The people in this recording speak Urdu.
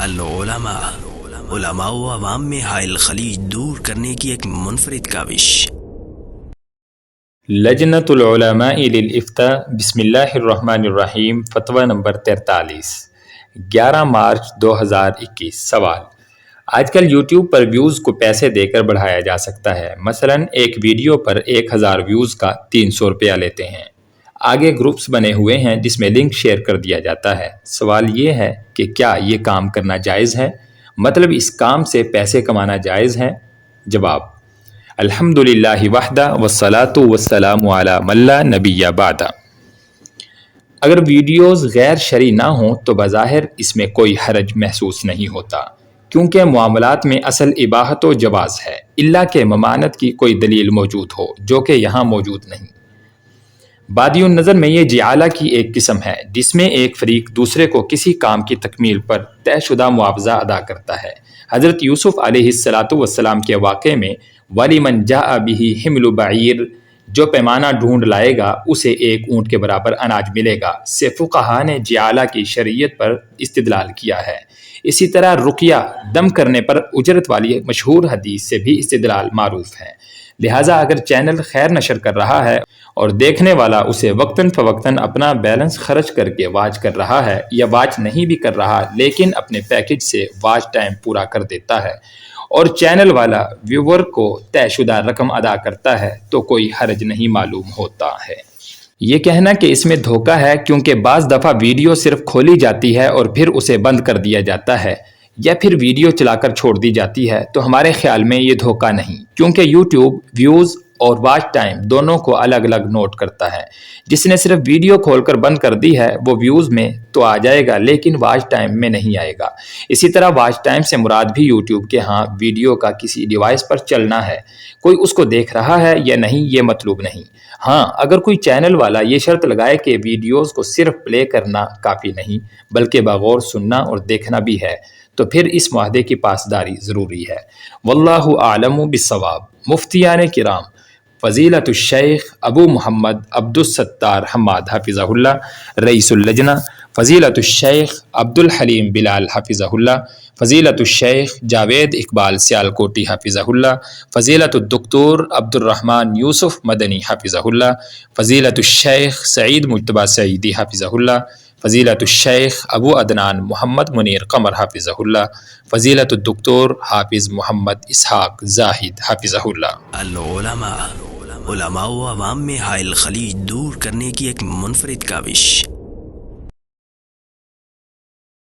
العلماء، علماء و عوام میں حائل خلیج دور کرنے کی ایک منفرد کاوش۔ لجنۃ العلماء للافتاء بسم اللہ الرحمن الرحیم، فتویٰ نمبر 43، 11 مارچ 2021۔ سوال: آج کل یوٹیوب پر ویوز کو پیسے دے کر بڑھایا جا سکتا ہے۔ مثلا ایک ویڈیو پر 1000 ویوز کا 300 روپیہ لیتے ہیں۔ آگے گروپس بنے ہوئے ہیں جس میں لنک شیئر کر دیا جاتا ہے۔ سوال یہ ہے کہ کیا یہ کام کرنا جائز ہے؟ مطلب اس کام سے پیسے کمانا جائز ہے؟ جواب: الحمدللہ وحدہ والصلاۃ والسلام علی من لا نبی بعدہ۔ اگر ویڈیوز غیر شرعی نہ ہوں تو بظاہر اس میں کوئی حرج محسوس نہیں ہوتا، کیونکہ معاملات میں اصل اباحت و جواز ہے، الا کہ ممانعت کی کوئی دلیل موجود ہو، جو کہ یہاں موجود نہیں۔ بادی النظر میں یہ جعالہ کی ایک قسم ہے جس میں ایک فریق دوسرے کو کسی کام کی تکمیل پر طے شدہ معاوضہ ادا کرتا ہے۔ حضرت یوسف علیہ السلام کے واقعے میں وَلِمَنْ جَاءَ بِهِ حِمْلُ بَعِیرٍ، جو پیمانہ ڈھونڈ لائے گا اسے ایک اونٹ کے برابر اناج ملے گا، سے فقہا نے جعالہ کی شرعیت پر استدلال کیا ہے۔ اسی طرح رقیہ دم کرنے پر اجرت والی مشہور حدیث سے بھی استدلال معروف ہے۔ لہٰذا اگر چینل خیر نشر کر رہا ہے اور دیکھنے والا اسے وقتاً فوقتاً اپنا بیلنس خرچ کر کے واچ کر رہا ہے، یا واچ نہیں بھی کر رہا لیکن اپنے پیکج سے واچ ٹائم پورا کر دیتا ہے، اور چینل والا ویور کو طے شدہ رقم ادا کرتا ہے، تو کوئی حرج نہیں معلوم ہوتا ہے۔ یہ کہنا کہ اس میں دھوکہ ہے کیونکہ بعض دفعہ ویڈیو صرف کھولی جاتی ہے اور پھر اسے بند کر دیا جاتا ہے، یا پھر ویڈیو چلا کر چھوڑ دی جاتی ہے، تو ہمارے خیال میں یہ دھوکہ نہیں، کیونکہ یوٹیوب ویوز اور واچ ٹائم دونوں کو الگ الگ نوٹ کرتا ہے۔ جس نے صرف ویڈیو کھول کر بند کر دی ہے وہ ویوز میں تو آ جائے گا لیکن واچ ٹائم میں نہیں آئے گا۔ اسی طرح واچ ٹائم سے مراد بھی یوٹیوب کے ہاں ویڈیو کا کسی ڈیوائس پر چلنا ہے، کوئی اس کو دیکھ رہا ہے یا نہیں یہ مطلوب نہیں۔ ہاں، اگر کوئی چینل والا یہ شرط لگائے کہ ویڈیوز کو صرف پلے کرنا کافی نہیں بلکہ بغور سننا اور دیکھنا بھی ہے، تو پھر اس معاہدے کی پاسداری ضروری ہے۔ واللہ اعلم بالصواب۔ مفتیان کرام فضیلۃ الشیخ ابو محمد عبد الستار حماد حفظہ اللہ، رئیس اللجنہ، فضیلۃ الشیخ عبد الحلیم بلال حفظہ اللہ، فضیلۃ الشیخ جاوید اقبال سیالکوٹی حفظہ اللہ، فضیلۃ الدکتور عبد الرحمن یوسف مدنی حفظہ اللہ، فضیلۃ الشیخ سعید مجتبیٰ سعیدی حفظہ اللہ، فضیلۃ الشیخ ابو عدنان محمد منیر قمر حفظہ اللہ، فضیلۃ الدکتور حافظ محمد اسحاق زاہد حفظہ اللہ۔ العلماء، علماء و عوام میں حائل خلیج دور کرنے کی ایک منفرد کاوش۔